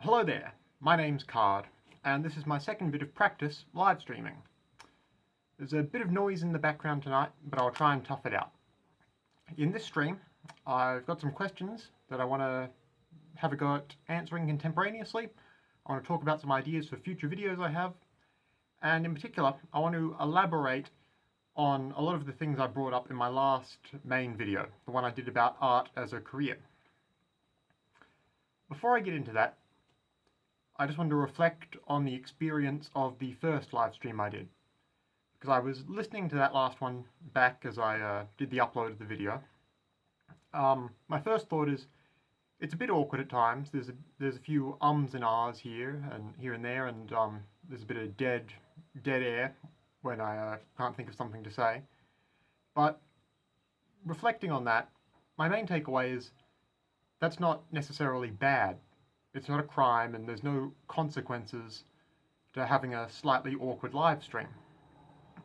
Hello there, my name's Card, and this is my second bit of practice live streaming. There's a bit of noise in the background tonight, but I'll try and tough it out. In this stream, I've got some questions that I want to have a go at answering contemporaneously. I want to talk about some ideas for future videos I have, and in particular, I want to elaborate on a lot of the things I brought up in my last main video, the one I did about art as a career. Before I get into that, I just wanted to reflect on the experience of the first live stream I did, because I was listening to that last one back as I did the upload of the video. My first thought is it's a bit awkward at times. There's a few ums and ahs here and there, and there's a bit of dead air when I can't think of something to say. But reflecting on that, my main takeaway is that's not necessarily bad. It's not a crime, and there's no consequences to having a slightly awkward live stream.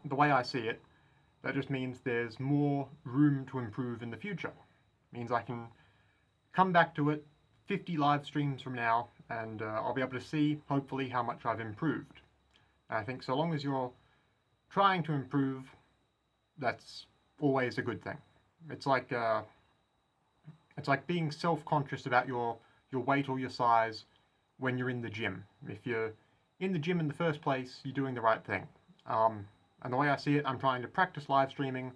The way I see it, that just means there's more room to improve in the future. It means I can come back to it 50 live streams from now, and I'll be able to see, hopefully, how much I've improved. And I think so long as you're trying to improve, that's always a good thing. It's like being self-conscious about your weight or your size when you're in the gym. If you're in the gym in the first place, you're doing the right thing. And the way I see it, I'm trying to practice live streaming,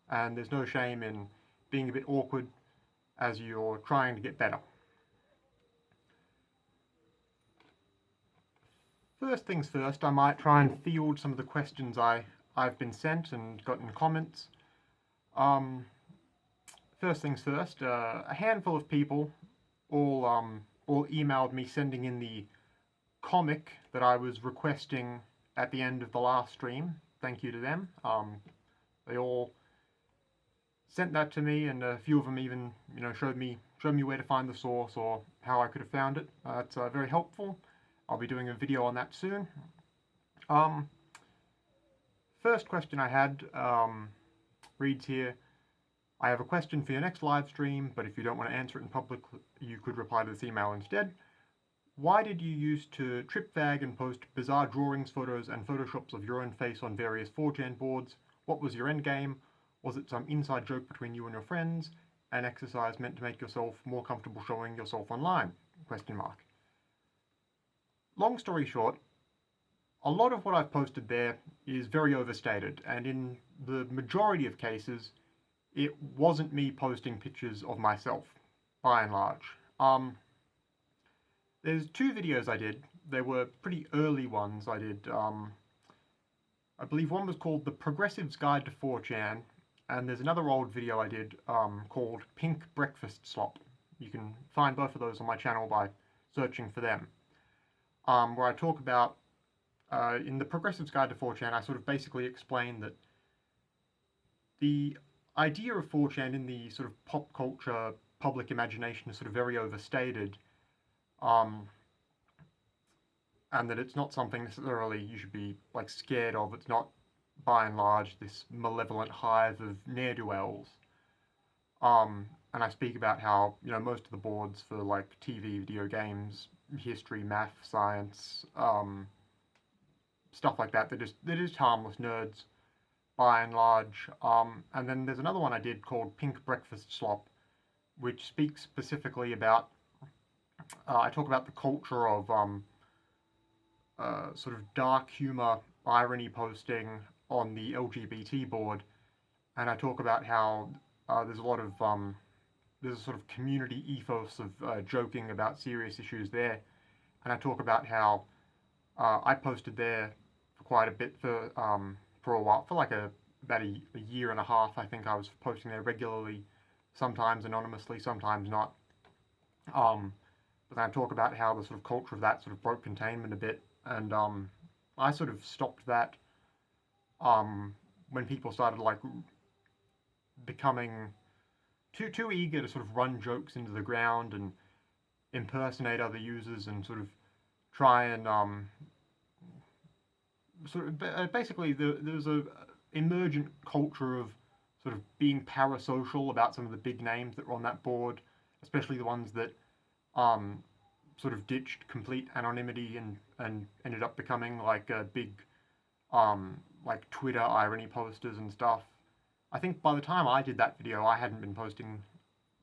and there's no shame in being a bit awkward as you're trying to get better. First things first, I might try and field some of the questions I've been sent and gotten comments. First things first, a handful of people all emailed me sending in the comic that I was requesting at the end of the last stream. Thank you to them. They all sent that to me, and a few of them even, showed me where to find the source or how I could have found it. It's very helpful. I'll be doing a video on that soon. First question I had reads here: I have a question for your next live stream, but if you don't want to answer it in public, you could reply to this email instead. Why did you used to trip fag and post bizarre drawings, photos, and photoshops of your own face on various 4chan boards? What was your end game? Was it some inside joke between you and your friends? An exercise meant to make yourself more comfortable showing yourself online? ? Long story short, a lot of what I've posted there is very overstated, and in the majority of cases, it wasn't me posting pictures of myself, by and large. There's two videos I did. They were pretty early ones I did. I believe one was called The Progressive's Guide to 4chan, and there's another old video I did called Pink Breakfast Slop. You can find both of those on my channel by searching for them. Where I talk about, in The Progressive's Guide to 4chan, I sort of basically explain that the idea of 4chan in the sort of pop culture, public imagination is sort of very overstated, and that it's not something necessarily you should be scared of. It's not, by and large, this malevolent hive of ne'er-do-wells. And I speak about how most of the boards for TV, video games, history, math, science, stuff like that, they're just harmless nerds, by and large. And then there's another one I did called Pink Breakfast Slop, which speaks specifically about, I talk about the culture of sort of dark humor, irony posting on the LGBT board, and I talk about how there's a lot of, there's a sort of community ethos of joking about serious issues there, and I talk about how I posted there for quite a bit for a while, for about a year and a half. I think I was posting there regularly, sometimes anonymously, sometimes not. But then I talk about how the sort of culture of that sort of broke containment a bit, and I sort of stopped that when people started becoming too eager to sort of run jokes into the ground and impersonate other users and sort of try and basically there's a emergent culture of sort of being parasocial about some of the big names that were on that board, especially the ones that sort of ditched complete anonymity and ended up becoming like a big like Twitter irony posters and stuff. I think by the time I did that video, I hadn't been posting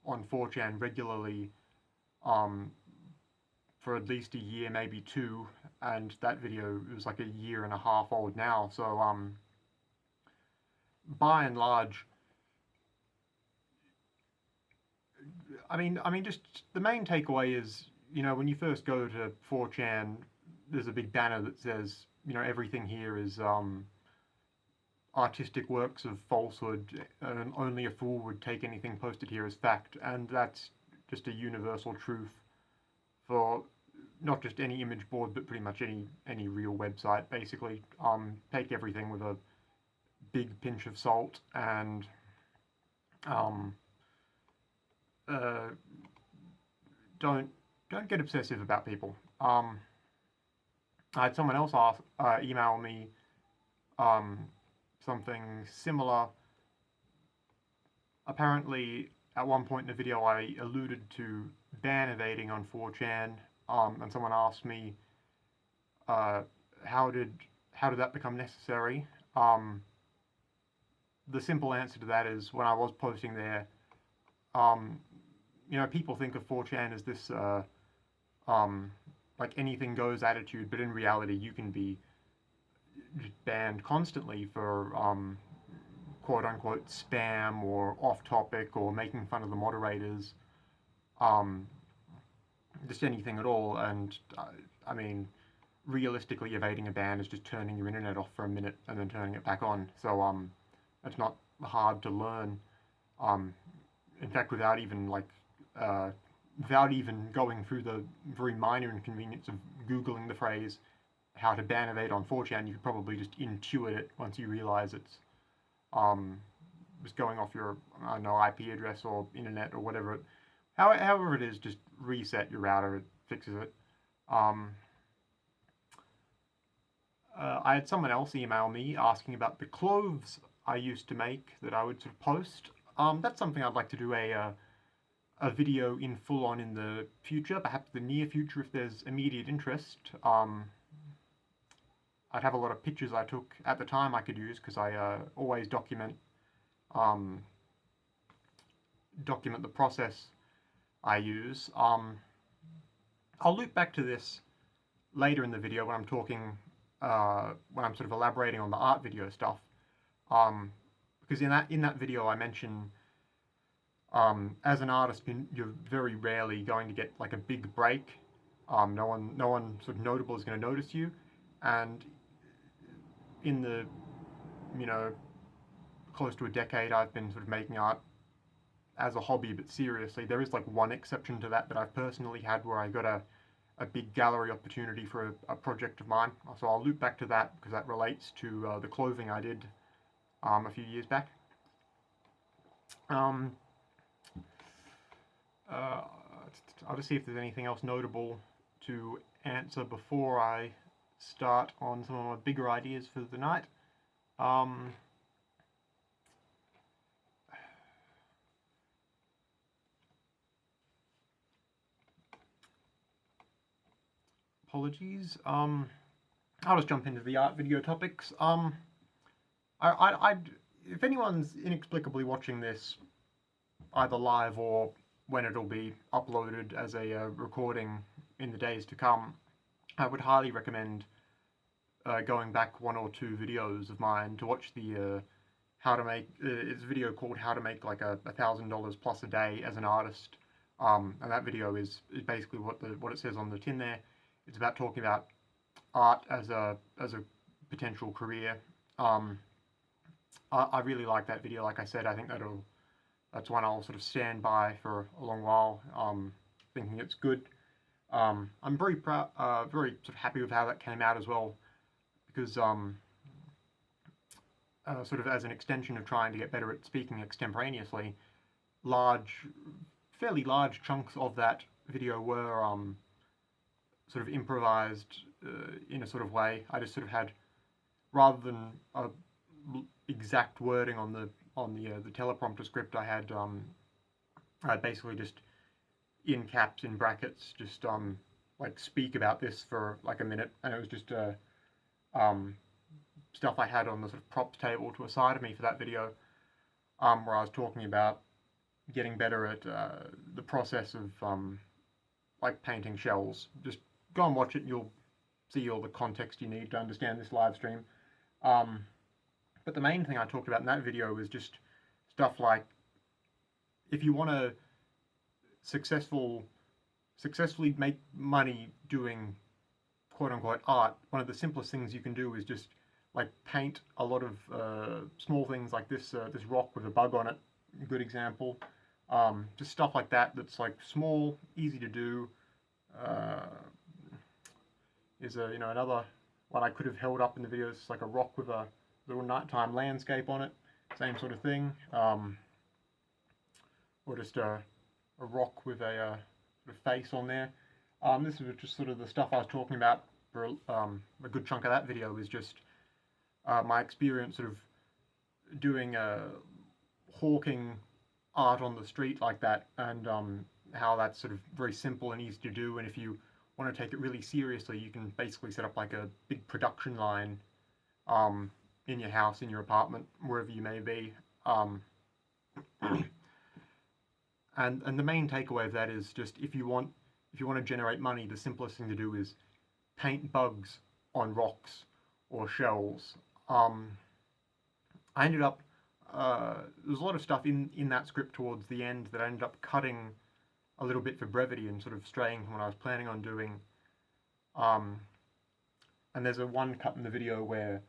on 4chan regularly um, for at least a year, maybe two, and that video was like a year and a half old now. So by and large, just the main takeaway is, when you first go to 4chan, there's a big banner that says, everything here is artistic works of falsehood, and only a fool would take anything posted here as fact, and that's just a universal truth for not just any image board, but pretty much any real website. Basically, take everything with a big pinch of salt, and don't get obsessive about people. I had someone else email me something similar. Apparently, at one point in the video, I alluded to ban evading on 4chan, and someone asked me, how did that become necessary? The simple answer to that is, when I was posting there, people think of 4chan as this like anything goes attitude, but in reality, you can be banned constantly for quote unquote spam or off topic or making fun of the moderators, just anything at all. And realistically, evading a ban is just turning your internet off for a minute and then turning it back on. So it's not hard to learn. In fact, without even going through the very minor inconvenience of Googling the phrase how to ban evade on 4chan, you could probably just intuit it once you realize it's just going off your, IP address or internet or whatever. However it is, just reset your router, it fixes it. I had someone else email me asking about the clothes I used to make that I would sort of post. That's something I'd like to do a video in full on in the future, perhaps the near future if there's immediate interest. I'd have a lot of pictures I took at the time I could use, because I always document the process I use. I'll loop back to this later in the video when I'm talking, when I'm sort of elaborating on the art video stuff, because in that video I mention, as an artist, you're very rarely going to get like a big break. No one sort of notable is going to notice you, and in the close to a decade I've been sort of making art as a hobby, but seriously, there is like one exception to that I've personally had, where I got a big gallery opportunity for a project of mine. So I'll loop back to that, because that relates to the clothing I did a few years back. I'll just see if there's anything else notable to answer before I start on some of my bigger ideas for the night. Apologies. I'll just jump into the art video topics. If anyone's inexplicably watching this either live or when it'll be uploaded as a recording in the days to come, I would highly recommend going back one or two videos of mine to watch the how to make. It's a video called "How to Make like $1,000 plus a day as an artist," and that video is basically what it says on the tin there. It's about talking about art as a potential career. I really like that video. Like I said, I think that's one I'll sort of stand by for a long while, thinking it's good. I'm very proud, very sort of happy with how that came out as well, because sort of as an extension of trying to get better at speaking extemporaneously, fairly large chunks of that video were sort of improvised in a sort of way. I just sort of had, rather than exact wording on the teleprompter script, I had basically just in caps, in brackets, just like speak about this for like a minute, and it was just um, stuff I had on the sort of props table to a side of me for that video, where I was talking about getting better at the process of like painting shells. Just go and watch it, and you'll see all the context you need to understand this live stream. But the main thing I talked about in that video was just stuff like, if you want to successfully make money doing quote-unquote art, one of the simplest things you can do is just like paint a lot of small things like this rock with a bug on it, a good example. Just stuff like that that's like small, easy to do. Is another one I could have held up in the video. It's like a rock with a little nighttime landscape on it, same sort of thing. Or just a rock with a sort of face on there. This is just sort of the stuff I was talking about for a good chunk of that video, is just my experience sort of doing hawking art on the street like that, and how that's sort of very simple and easy to do. And if you want to take it really seriously, you can basically set up like a big production line in your house, in your apartment, wherever you may be. And the main takeaway of that is just, if you want to generate money, the simplest thing to do is paint bugs on rocks or shells. I ended up there's a lot of stuff in that script towards the end that I ended up cutting a little bit for brevity and sort of straying from what I was planning on doing. And there's one cut in the video where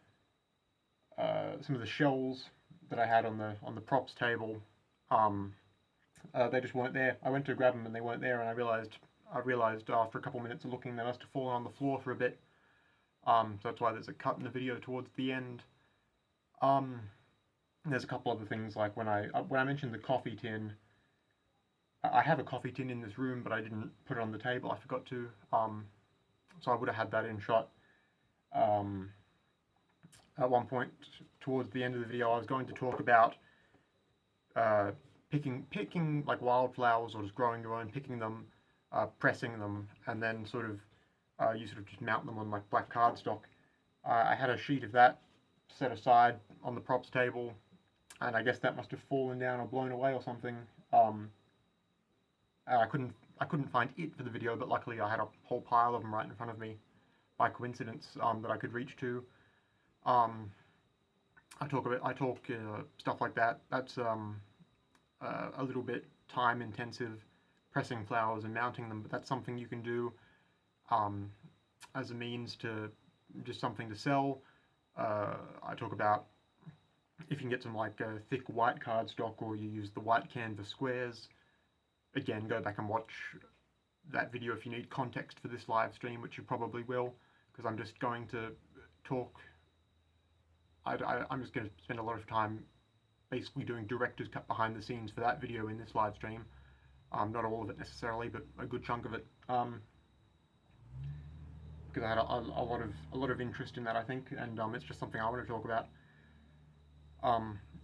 some of the shells that I had on the props table, they just weren't there. I went to grab them and they weren't there, and I realized after a couple minutes of looking, they must have fallen on the floor for a bit. So that's why there's a cut in the video towards the end. There's a couple other things, like when I mentioned the coffee tin. I have a coffee tin in this room, but I didn't put it on the table. I forgot to. So I would have had that in shot. At one point towards the end of the video, I was going to talk about picking like wildflowers, or just growing your own, picking them, pressing them, and then you sort of just mount them on like black cardstock. I had a sheet of that set aside on the props table, and I guess that must have fallen down or blown away or something. I couldn't find it for the video, but luckily I had a whole pile of them right in front of me by coincidence, that I could reach to. I talk stuff like that. That's a little bit time intensive, pressing flowers and mounting them, but that's something you can do as a means to just something to sell. I talk about if you can get some like thick white cardstock, or you use the white canvas squares. Again, go back and watch that video if you need context for this live stream, which you probably will, because I'm just going to talk. I'm just going to spend a lot of time basically doing director's cut behind the scenes for that video in this live stream. Not all of it necessarily, but a good chunk of it, because I had a lot of interest in that, I think, and it's just something I want to talk about.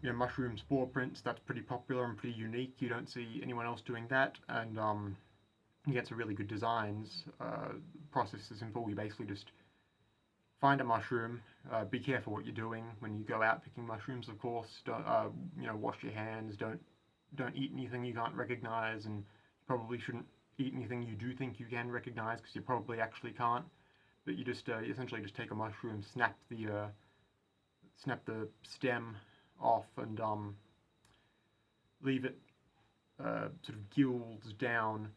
Mushroom spore prints, that's pretty popular and pretty unique. You don't see anyone else doing that, and you get some really good designs. Process is simple. You basically just find a mushroom. Be careful what you're doing when you go out picking mushrooms, of course. Don't, wash your hands. Don't eat anything you can't recognize, and you probably shouldn't eat anything you do think you can recognize, because you probably actually can't. But you just essentially just take a mushroom, snap the stem off, and leave it sort of gills down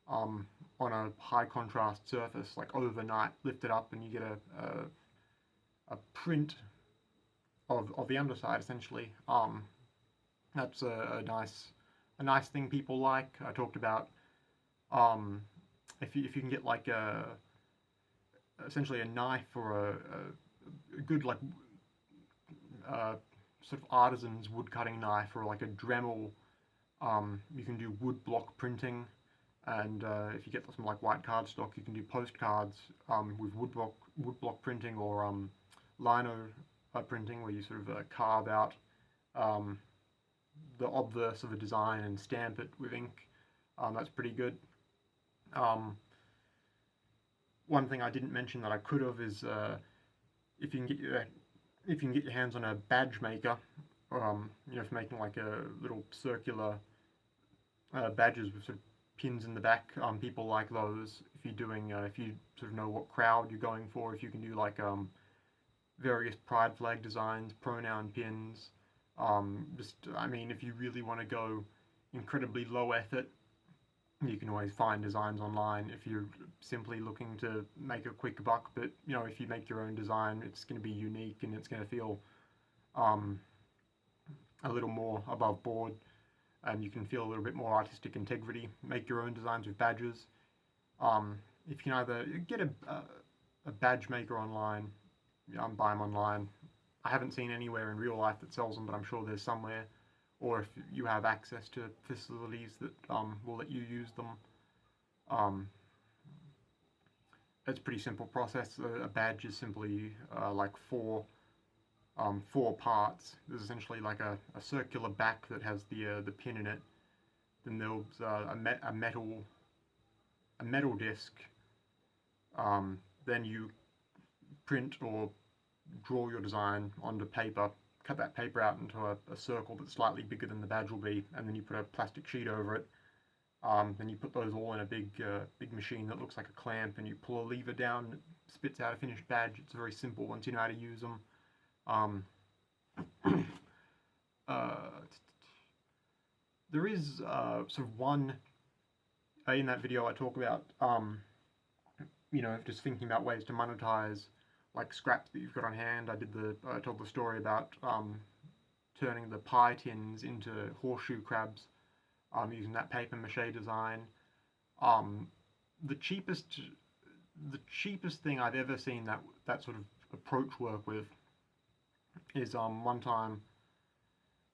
on a high contrast surface, like overnight. Lift it up and you get a print of the underside, essentially. That's a nice thing people like. I talked about if you can get like essentially a knife, or a good like sort of artisan's wood cutting knife, or like a Dremel. You can do wood block printing, and if you get some like white cardstock, you can do postcards with wood block printing, or lino printing, where you sort of carve out the obverse of a design and stamp it with ink. That's pretty good. one thing I didn't mention that I could have is if you can get your hands on a badge maker, you know, for making like a little circular badges with sort of pins in the back. People like those. If you're doing, if you sort of know what crowd you're going for, if you can do like various pride flag designs, pronoun pins. Just, I mean, if you really want to go incredibly low effort, you can always find designs online if you're simply looking to make a quick buck. But you know, if you make your own design, it's going to be unique and it's going to feel a little more above board, and you can feel a little bit more artistic integrity. Make your own designs with badges. If you can either get a badge maker online, buy them online. I haven't seen anywhere in real life that sells them, but I'm sure there's somewhere. Or if you have access to facilities that will let you use them. It's a pretty simple process. A badge is simply like four parts. There's essentially like a circular back that has the pin in it. Then there's a metal disc. Then you print or draw your design onto paper, cut that paper out into a circle that's slightly bigger than the badge will be, and then you put a plastic sheet over it. Then you put those all in a big machine that looks like a clamp, and you pull a lever down, and it spits out a finished badge. It's very simple once you know how to use them. There is sort of one in that video I talk about, you know, just thinking about ways to monetize like scraps that you've got on hand. I told the story about turning the pie tins into horseshoe crabs using that paper mache design. The cheapest thing I've ever seen that sort of approach work with is one time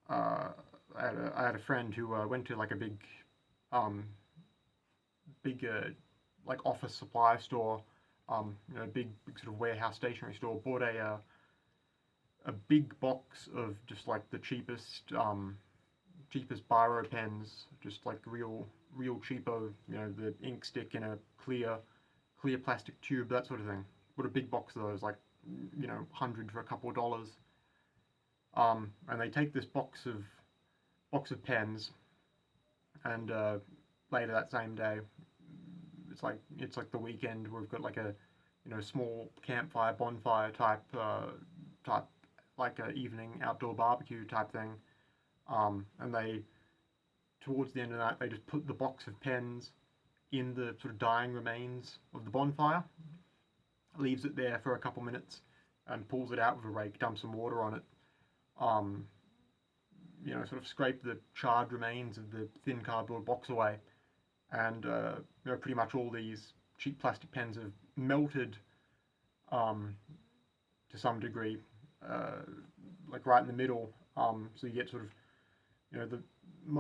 I had a friend who went to like a big like office supply store, you know, big sort of warehouse stationery store. Bought a big box of just like the cheapest biro pens, just like real cheapo, you know, the ink stick in a clear plastic tube, that sort of thing. Bought a big box of those, like, you know, 100 for a couple of dollars. And they take this box of pens, and later that same day, it's like the weekend. We've got like a, you know, small campfire, bonfire type like a evening outdoor barbecue type thing. And they, towards the end of the night, they just put the box of pens in the sort of dying remains of the bonfire, leaves it there for a couple minutes, and pulls it out with a rake, dumps some water on it. You know, sort of scrape the charred remains of the thin cardboard box away, and you know, pretty much all these cheap plastic pens have melted to some degree, like right in the middle. So you get sort of, you know,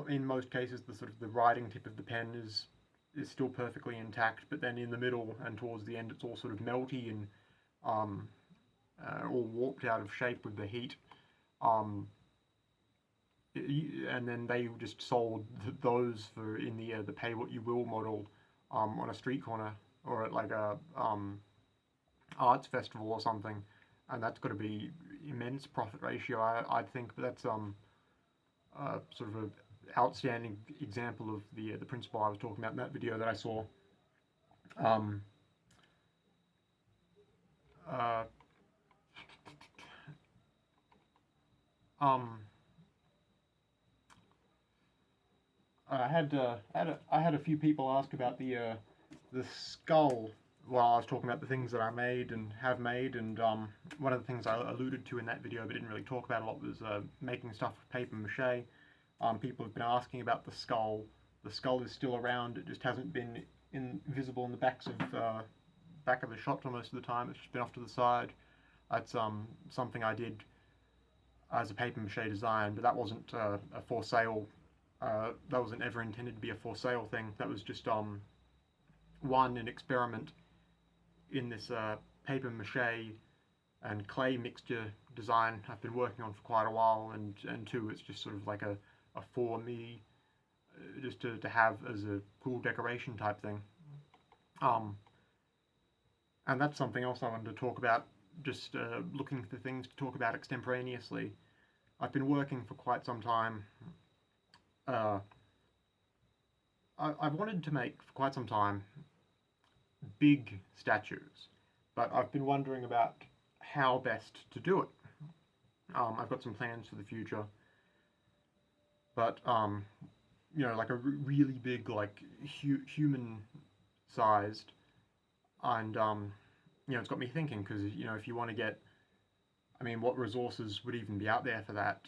in most cases the sort of the writing tip of the pen is still perfectly intact, but then in the middle and towards the end it's all sort of melty and all warped out of shape with the heat. And then they just sold those for in the pay what you will model on a street corner or at like a arts festival or something, and that's got to be immense profit ratio, I'd think. But that's sort of an outstanding example of the principle I was talking about in that video that I saw. I had a few people ask about the skull while I was talking about the things that I made and have made, and one of the things I alluded to in that video but didn't really talk about a lot was making stuff with paper mache. People have been asking about the skull. The skull is still around. It just hasn't been visible in the back of the shot for most of the time. It's just been off to the side. That's something I did as a paper mache design, but that wasn't a for sale. That wasn't ever intended to be a for sale thing. That was just an experiment in this paper mache and clay mixture design I've been working on for quite a while, and two, it's just sort of like a for me, just to have as a cool decoration type thing. And that's something else I wanted to talk about, just looking for things to talk about extemporaneously. I've been working for quite some time. Uh, I've wanted to make for quite some time big statues, but I've been wondering about how best to do it. I've got some plans for the future, but like a really big, like human-sized, and it's got me thinking because if you want to get, I mean, what resources would even be out there for that?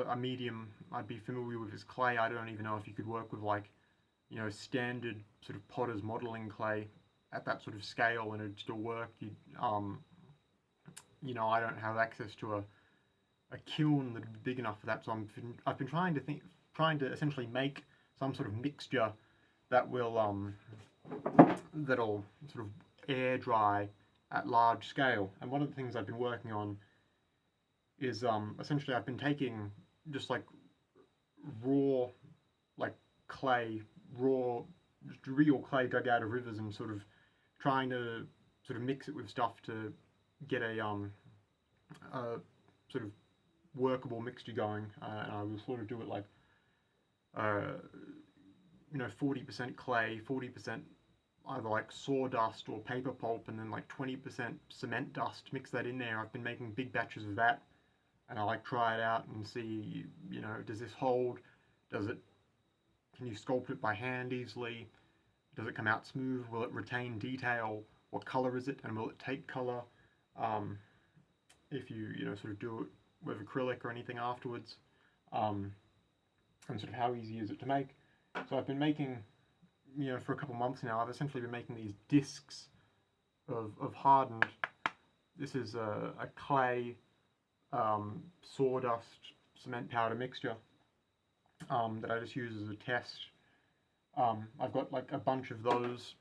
A medium I'd be familiar with is clay. I don't even know if you could work with like, standard sort of potter's modeling clay at that sort of scale and it'd still work. I don't have access to a kiln that'd be big enough for that, so I've been trying to essentially make some sort of mixture that that'll sort of air dry at large scale. And one of the things I've been working on is essentially I've been taking just like raw, like clay, just real clay dug out of rivers and sort of trying to sort of mix it with stuff to get a sort of workable mixture going. And I will sort of do it like 40% clay, 40% either like sawdust or paper pulp, and then like 20% cement dust. Mix that in there. I've been making big batches of that, and I like try it out and see, does this hold? Can you sculpt it by hand easily? Does it come out smooth? Will it retain detail? What color is it? And will it take color? If you, sort of do it with acrylic or anything afterwards. And sort of how easy is it to make? So I've been making, for a couple months now, I've essentially been making these discs of hardened, this is a clay, sawdust, cement powder mixture that I just use as a test. I've got like a bunch of those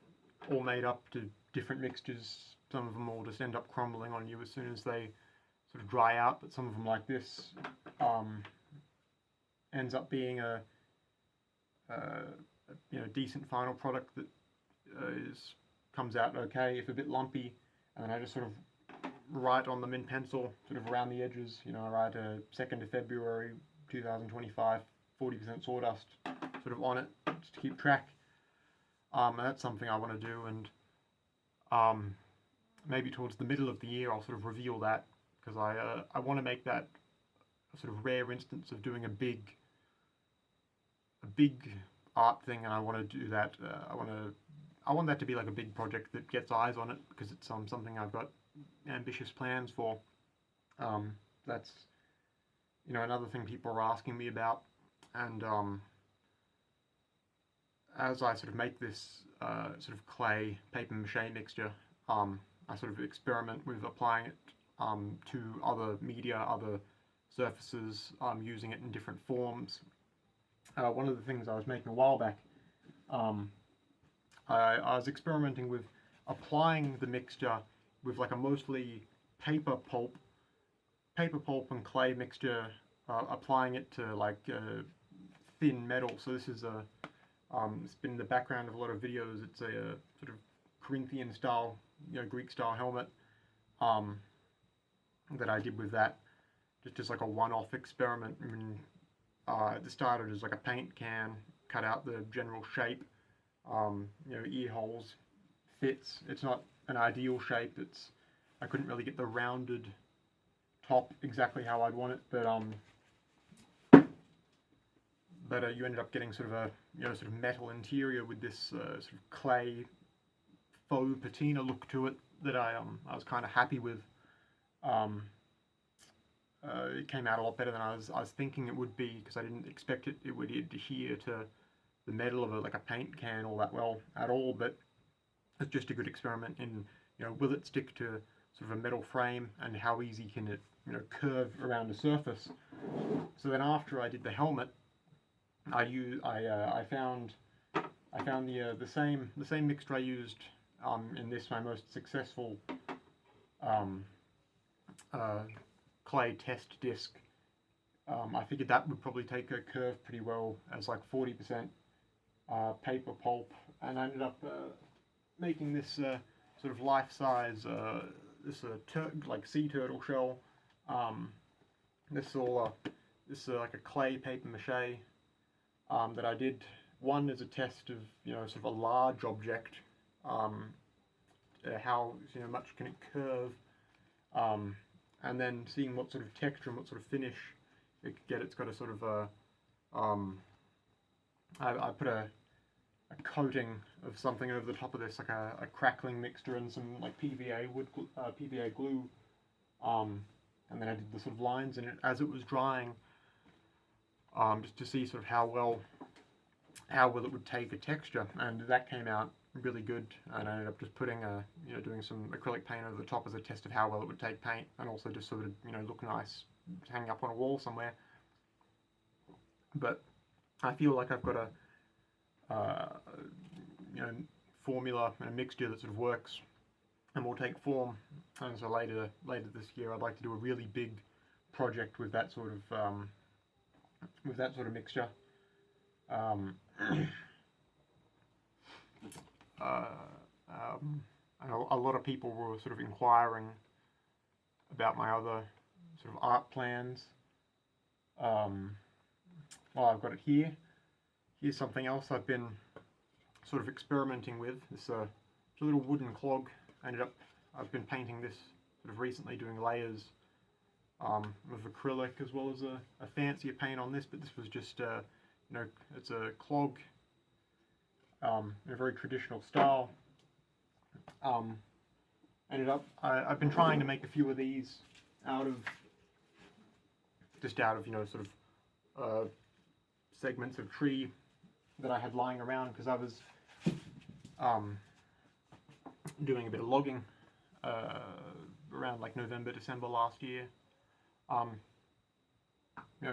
all made up to different mixtures. Some of them will just end up crumbling on you as soon as they sort of dry out, but some of them like this ends up being a decent final product that comes out okay, if a bit lumpy, and then I just sort of write on them in pencil, sort of around the edges. I write 2nd of February 2025, 40% sawdust, sort of on it, just to keep track. And that's something I want to do, and maybe towards the middle of the year I'll sort of reveal that, because I want to make that a sort of rare instance of doing a big art thing, and I want to do that. I want that to be like a big project that gets eyes on it, because it's something I've got ambitious plans for. That's another thing people are asking me about, and as I sort of make this sort of clay paper mache mixture, I sort of experiment with applying it to other media, other surfaces, using it in different forms. One of the things I was making a while back, I was experimenting with applying the mixture with like a mostly paper pulp and clay mixture, applying it to like thin metal. So this is it's been in the background of a lot of videos. It's a sort of Corinthian style, Greek style helmet that I did with that, just like a one-off experiment. I mean, it started as like a paint can, cut out the general shape, ear holes, fits. It's not an ideal shape. I couldn't really get the rounded top exactly how I'd want it, but you ended up getting sort of a sort of metal interior with this sort of clay faux patina look to it that I was kind of happy with. It came out a lot better than I was thinking it would be, because I didn't expect it would adhere to the metal of like a paint can all that well at all. But it's just a good experiment in will it stick to sort of a metal frame, and how easy can it curve around a surface. So then after I did the helmet, I found the same mixture I used in this, my most successful clay test disc. I figured that would probably take a curve pretty well as like 40% paper pulp, and I ended up making this sort of life-size this like sea turtle shell. Um, this all this is like a clay paper mache that I did. One as a test of sort of a large object, how much can it curve, and then seeing what sort of texture and what sort of finish it could get. It's got a sort of a I put a coating of something over the top of this, like a crackling mixture and some like PVA glue, and then I did the sort of lines in it as it was drying, just to see sort of how well it would take a texture, and that came out really good. And I ended up just putting doing some acrylic paint over the top as a test of how well it would take paint, and also just sort of look nice hanging up on a wall somewhere. But I feel like I've got a formula and a mixture that sort of works and will take form. And so later this year, I'd like to do a really big project with that sort of mixture. And a lot of people were sort of inquiring about my other sort of art plans. Well, I've got it here. Here's something else I've been sort of experimenting with. This a little wooden clog. I've been painting this sort of recently, doing layers of acrylic as well as a fancier paint on this, but this was just it's a clog in a very traditional style. I've been trying to make a few of these out of sort of segments of tree that I had lying around, because I was doing a bit of logging around like November, December last year.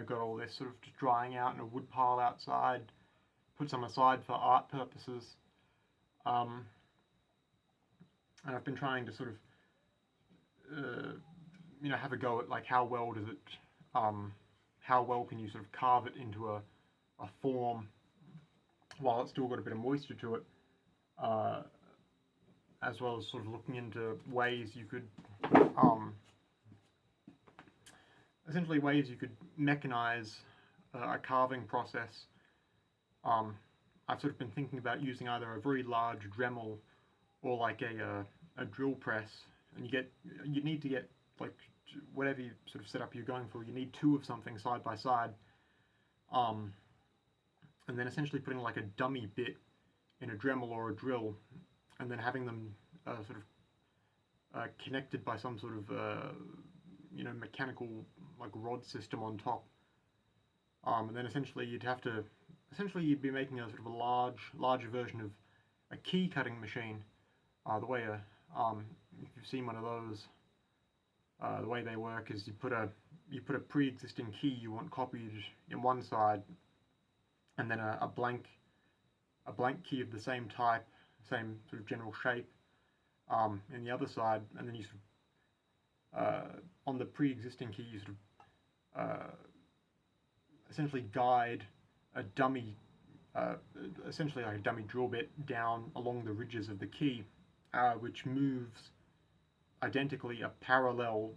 Got all this sort of just drying out in a wood pile outside, put some aside for art purposes, and I've been trying to sort of have a go at like how well does it how well can you sort of carve it into a form while it's still got a bit of moisture to it, as well as sort of looking into ways you could essentially ways you could mechanize a carving process. I've sort of been thinking about using either a very large Dremel or like a drill press, and you need to get like whatever you sort of setup you're going for, you need two of something side by side, and then essentially putting like a dummy bit in a Dremel or a drill, and then having them sort of connected by some sort of mechanical like rod system on top, and then essentially you'd be making a sort of a larger version of a key cutting machine. The way if you've seen one of those, the way they work is you put a pre-existing key you want copied in one side, and then a blank key of the same type, same sort of general shape, in the other side, and then you sort of on the pre-existing key you sort of essentially guide a dummy, essentially like a dummy drill bit down along the ridges of the key, which moves identically a parallel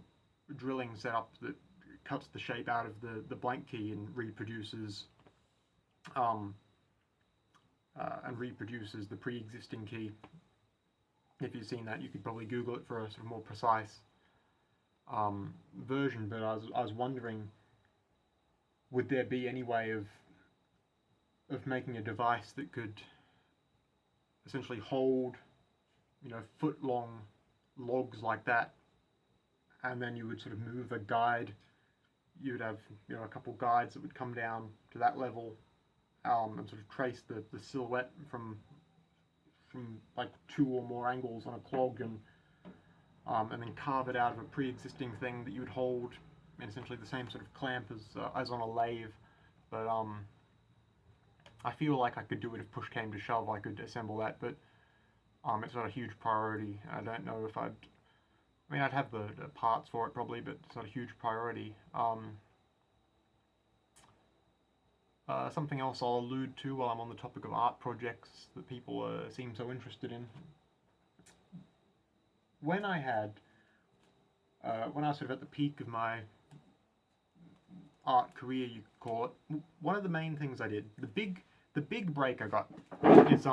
drilling setup that cuts the shape out of the blank key and reproduces the pre-existing key. If you've seen that, you could probably Google it for a sort of more precise version. But I was wondering, would there be any way of making a device that could essentially hold foot-long logs like that, and then you would sort of move a guide. You would have a couple guides that would come down to that level, and sort of trace the silhouette from like two or more angles on a clog, and then carve it out of a pre-existing thing that you would hold in essentially the same sort of clamp as on a lathe. But I feel like I could do it if push came to shove. I could assemble that, but it's not a huge priority. I don't know if I'd have the parts for it probably, but it's not a huge priority. Something else I'll allude to while I'm on the topic of art projects that people seem so interested in. when I was sort of at the peak of my art career, you could call it, one of the main things I did, the big break I got is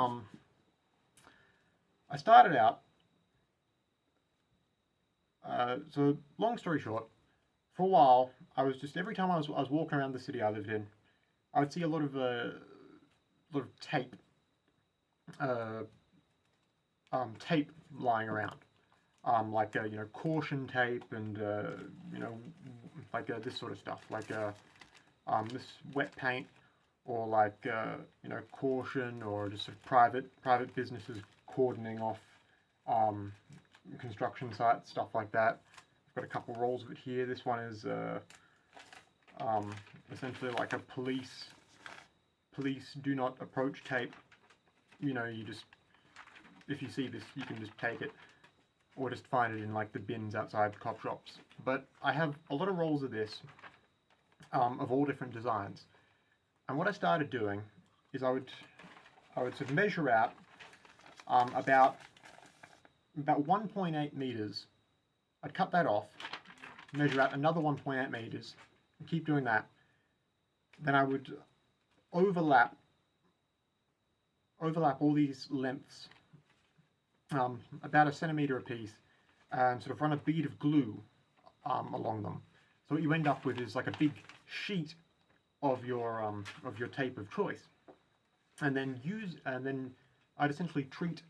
I started out. So long story short, for a while I was just every time I was walking around the city I lived in, I would see a lot of tape, uh, tape lying around. Like caution tape and like this sort of stuff, like this wet paint, or like caution, or just sort of private businesses cordoning off construction sites, stuff like that. I've got a couple rolls of it here. This one is essentially like a police do not approach tape. You just, if you see this, you can just take it, or just find it in like the bins outside cop shops. But I have a lot of rolls of this, of all different designs. And what I started doing is I would sort of measure out about 1.8 meters. I'd cut that off, measure out another 1.8 meters, and keep doing that. Then I would overlap all these lengths, about a centimeter apiece, and sort of run a bead of glue along them. So what you end up with is like a big sheet of your tape of choice, and then I'd essentially treat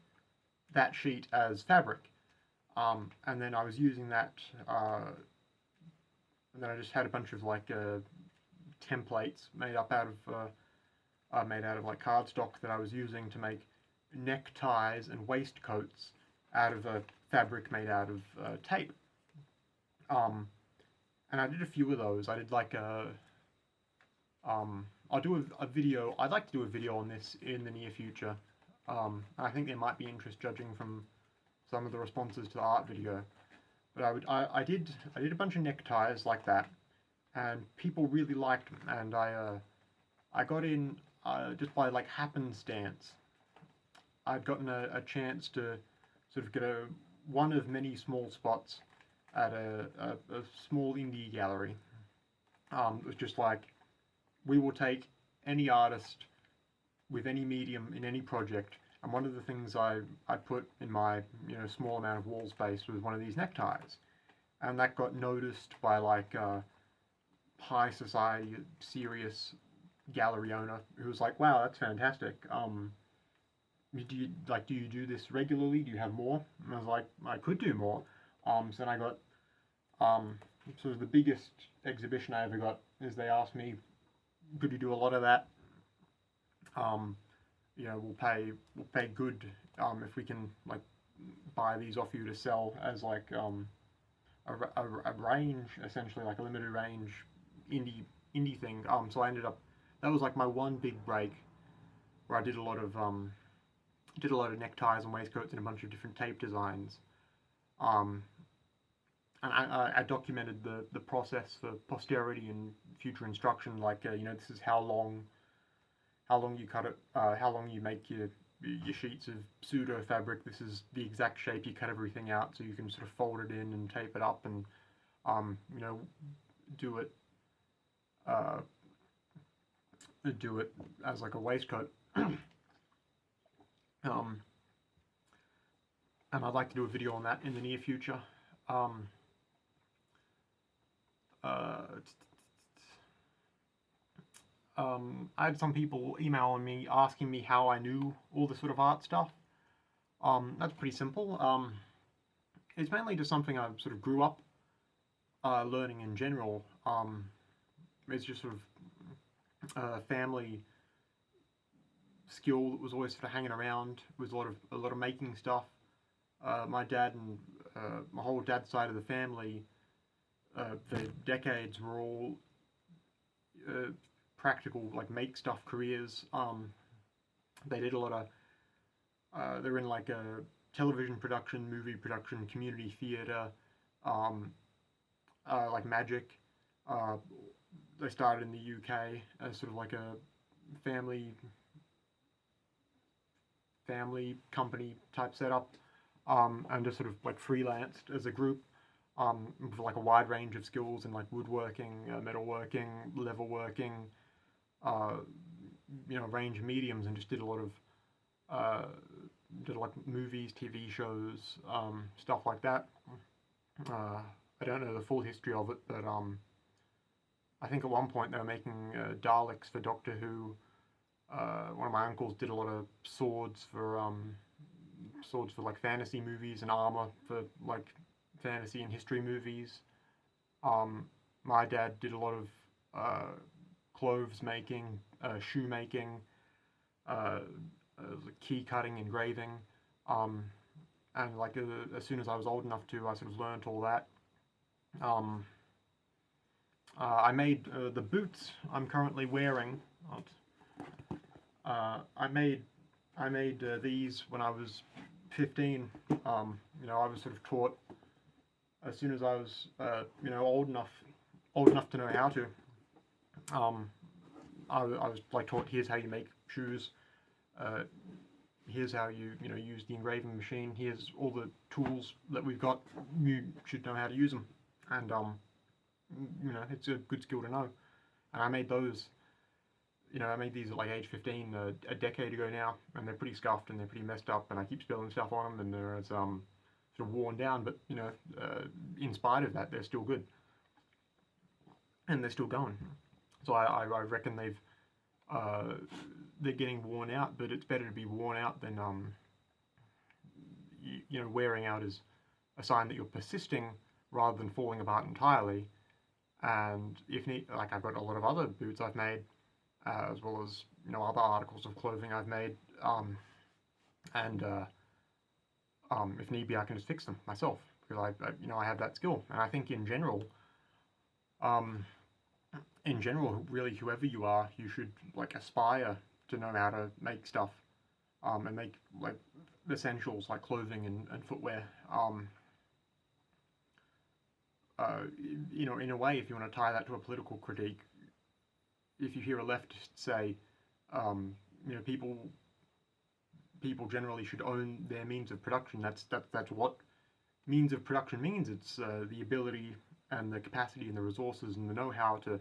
that sheet as fabric, and then I was using that, and then I just had a bunch of like templates made out of like cardstock that I was using to make neckties and waistcoats out of a fabric made out of tape. And I did a few of those. I did like I'll do a video. I'd like to do a video on this in the near future. I think there might be interest judging from some of the responses to the art video. But I did a bunch of neckties like that, and people really liked them. And I got in just by like happenstance. I'd gotten a chance to sort of get one of many small spots at a small indie gallery. It was just like, we will take any artist with any medium in any project, and one of the things I put in my small amount of wall space was one of these neckties, and that got noticed by like high society, serious gallery owner who was like, "Wow, that's fantastic. Do you do this regularly? Do you have more?" And I was like, "I could do more." So then I got sort of the biggest exhibition I ever got is they asked me, "Could you do a lot of that? We'll pay good if we can like buy these off you to sell as like a range, essentially like a limited range indie thing." So I ended up, that was like my one big break where I did a lot of neckties and waistcoats and a bunch of different tape designs. And I documented the process for posterity and future instruction. Like this is how long you cut it, how long you make your sheets of pseudo fabric. This is the exact shape you cut everything out, so you can sort of fold it in and tape it up and do it as like a waistcoat. And I'd like to do a video on that in the near future. I had some people emailing me asking me how I knew all this sort of art stuff. That's pretty simple. It's mainly just something I sort of grew up learning in general. It's just sort of a family skill that was always sort of hanging around. It was a lot of making stuff. My dad and my whole dad's side of the family, for decades, were all practical, like make stuff careers. They did a lot of, they were in like a television production, movie production, community theatre, like magic. They started in the UK as sort of like a family company type setup. and just sort of like freelanced as a group, with like a wide range of skills in like woodworking, metalworking, leatherworking, range of mediums, and just did a lot of like movies, TV shows, stuff like that. I don't know the full history of it, but I think at one point they were making Daleks for Doctor Who. One of my uncles did a lot of swords for like fantasy movies, and armor for like fantasy and history movies. My dad did a lot of clothes making, shoe making, key cutting, engraving, and like as soon as I was old enough to, I sort of learned all that. I made the boots I'm currently wearing. I made these when I was 15. I was sort of taught as soon as I was old enough to know how to. I was like taught, here's how you make shoes. Here's how you use the engraving machine. Here's all the tools that we've got. You should know how to use them, and it's a good skill to know. And I made those. I made these at like age 15, a decade ago now, and they're pretty scuffed and they're pretty messed up, and I keep spilling stuff on them, and they're sort of worn down. But in spite of that, they're still good, and they're still going. So I reckon they're getting worn out, but it's better to be worn out than wearing out is a sign that you're persisting rather than falling apart entirely. And if like I've got a lot of other boots I've made, as well as other articles of clothing I've made, and if need be, I can just fix them myself because I have that skill. And I think in general, really, whoever you are, you should like aspire to know how to make stuff, and make like essentials like clothing and footwear. In a way, if you want to tie that to a political critique, if you hear a leftist say, people generally should own their means of production, that's what means of production means. It's the ability and the capacity and the resources and the know-how to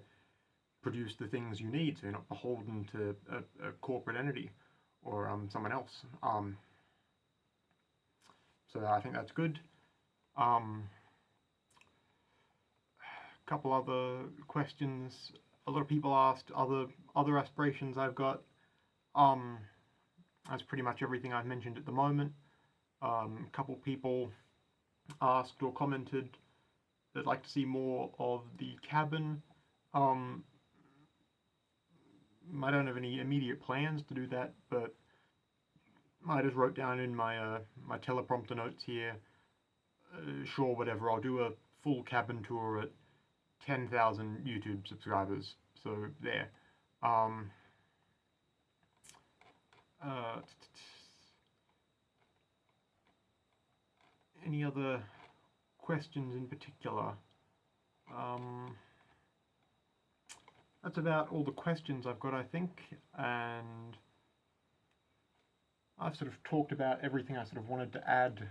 produce the things you need, so you're not beholden to a corporate entity or someone else. So I think that's good. Couple other questions. A lot of people asked other aspirations I've got. That's pretty much everything I've mentioned at the moment. A couple people asked or commented they'd like to see more of the cabin. I don't have any immediate plans to do that, but I just wrote down in my my teleprompter notes here, sure, whatever, I'll do a full cabin tour at 10,000 YouTube subscribers. So there. Any other questions in particular? That's about all the questions I've got, I think, and I've sort of talked about everything I sort of wanted to add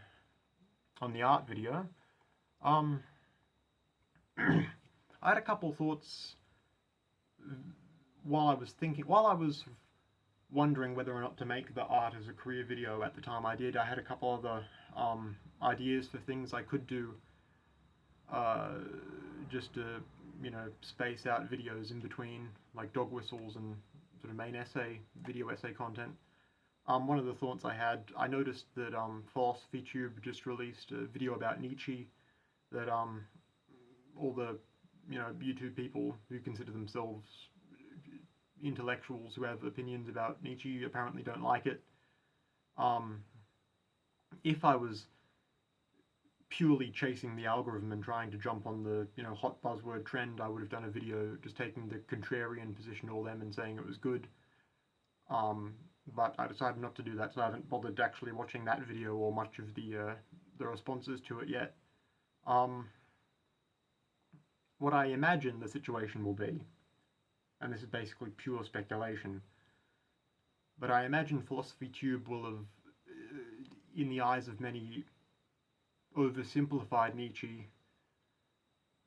on the art video. I had a couple thoughts while I was wondering whether or not to make the art as a career video at the time I did. I had a couple other ideas for things I could do, just to space out videos in between, like dog whistles and sort of main video essay content. One of the thoughts I noticed that PhilosophyTube just released a video about Nietzsche that all the YouTube people who consider themselves intellectuals who have opinions about Nietzsche apparently don't like it. If I was purely chasing the algorithm and trying to jump on the hot buzzword trend, I would have done a video just taking the contrarian position to all them and saying it was good. But I decided not to do that, so I haven't bothered actually watching that video or much of the responses to it yet. What I imagine the situation will be, and this is basically pure speculation, but I imagine PhilosophyTube will have, in the eyes of many oversimplified Nietzsche,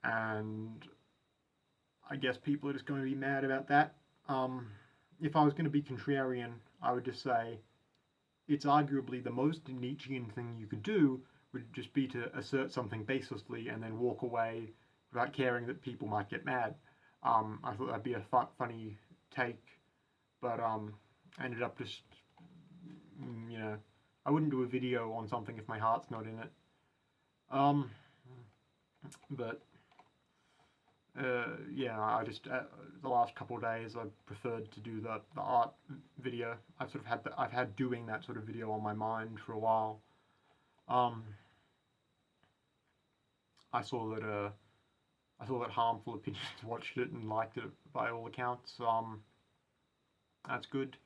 and I guess people are just going to be mad about that. If I was going to be contrarian, I would just say it's arguably the most Nietzschean thing you could do would just be to assert something baselessly and then walk away without caring that people might get mad. I thought that'd be a funny take, but I ended up just, I wouldn't do a video on something if my heart's not in it. But yeah, I just the last couple of days I preferred to do the art video. I've had doing that sort of video on my mind for a while. I saw that Harmful Opinions watched it and liked it by all accounts. That's good.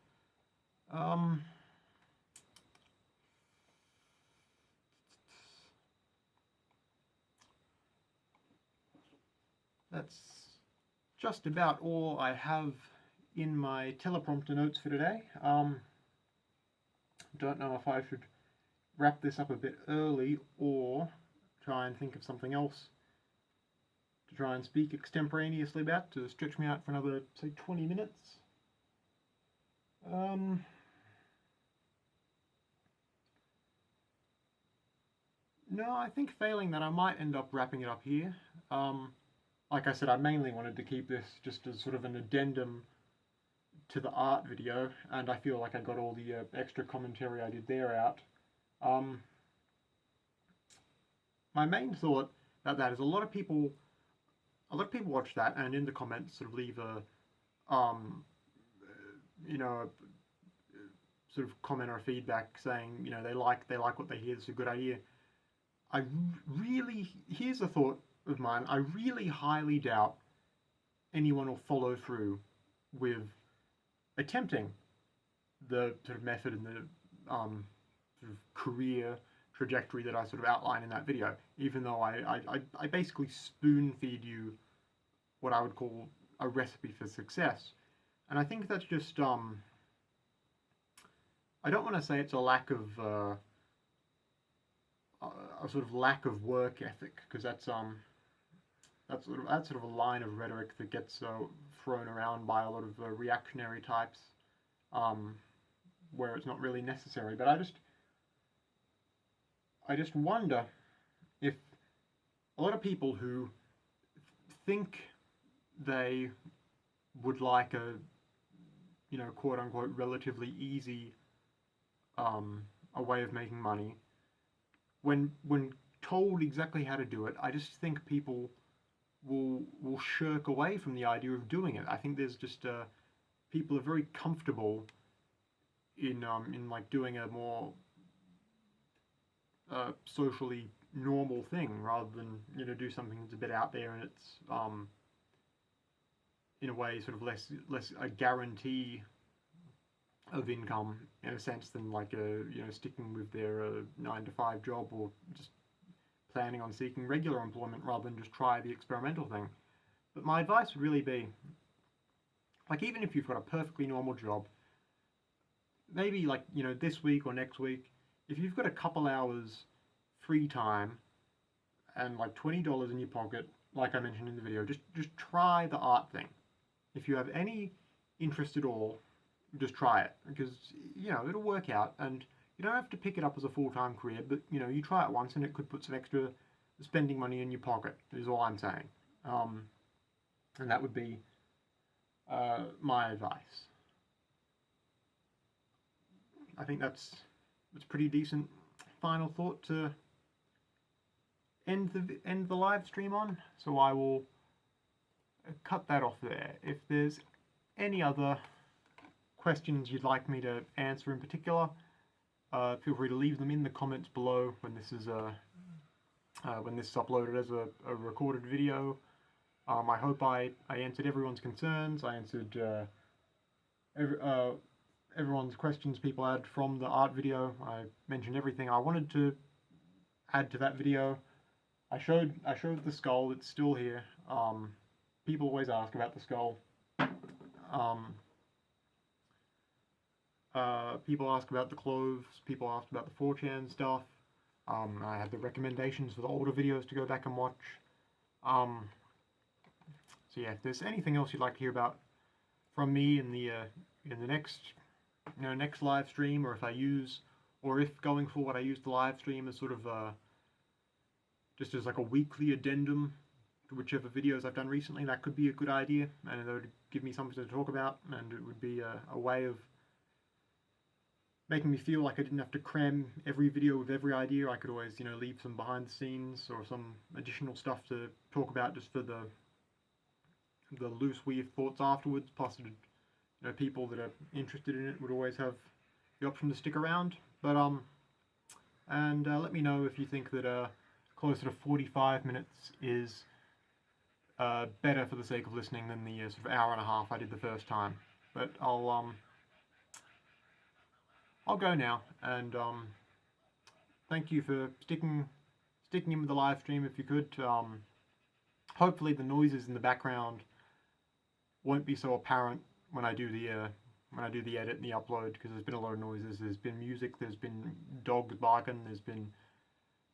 That's just about all I have in my teleprompter notes for today. Don't know if I should wrap this up a bit early or try and think of something else to try and speak extemporaneously about to stretch me out for another, say, 20 minutes. No, I think failing that I might end up wrapping it up here. Like I said, I mainly wanted to keep this just as sort of an addendum to the art video, and I feel like I got all the extra commentary I did there out. My main thought about that is a lot of people watch that and in the comments sort of leave a sort of comment or feedback saying they like what they hear. It's a good idea. Here's a thought of mine. I really highly doubt anyone will follow through with attempting the sort of method and the sort of career trajectory that I sort of outline in that video, even though I basically spoon feed you what I would call a recipe for success. And I think that's just I don't want to say it's a lack of a sort of lack of work ethic, because that's sort of a line of rhetoric that gets thrown around by a lot of reactionary types, where it's not really necessary. But I just wonder if a lot of people who think they would like a quote unquote relatively easy a way of making money, when told exactly how to do it, I just think people will shirk away from the idea of doing it. I think there's just people are very comfortable in like doing a more socially normal thing rather than do something that's a bit out there and it's in a way sort of less a guarantee of income in a sense than like sticking with their 9-to-5 job or just planning on seeking regular employment rather than just try the experimental thing. But my advice would really be, like, even if you've got a perfectly normal job, maybe like this week or next week, if you've got a couple hours free time and like $20 in your pocket, like I mentioned in the video, just try the art thing. If you have any interest at all, just try it, because it'll work out, and you don't have to pick it up as a full-time career, but you try it once and it could put some extra spending money in your pocket, is all I'm saying. And that would be my advice. I think that's pretty decent final thought to end the live stream on, so I will cut that off there. If there's any other questions you'd like me to answer in particular, feel free to leave them in the comments below when this is uploaded as a recorded video. I hope I answered everyone's concerns. I answered everyone's questions people had from the art video. I mentioned everything I wanted to add to that video. I showed the skull. It's still here. People always ask about the skull. People ask about the clothes. People ask about the 4chan stuff. I have the recommendations for the older videos to go back and watch. So yeah, if there's anything else you'd like to hear about from me in the next next live stream, or if going forward I use the live stream as sort of just as like a weekly addendum to whichever videos I've done recently, that could be a good idea, and it would give me something to talk about, and it would be a way of making me feel like I didn't have to cram every video with every idea. I could always, leave some behind the scenes or some additional stuff to talk about just for the loose, weird thoughts afterwards. Plus, people that are interested in it would always have the option to stick around. But let me know if you think that closer to 45 minutes is better for the sake of listening than the sort of hour and a half I did the first time. But I'll go now, and thank you for sticking in with the live stream. If you could, hopefully the noises in the background won't be so apparent when I do the edit and the upload, because there's been a lot of noises. There's been music, there's been dogs barking, there's been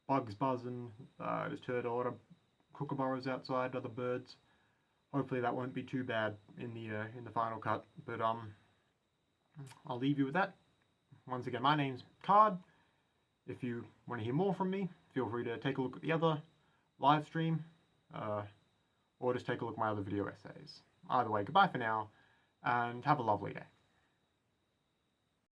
bugs buzzing. I just heard a lot of kookaburras outside, other birds. Hopefully that won't be too bad in the final cut. But I'll leave you with that. Once again, my name's Card. If you want to hear more from me, feel free to take a look at the other live stream, or just take a look at my other video essays. Either way, goodbye for now, and have a lovely day.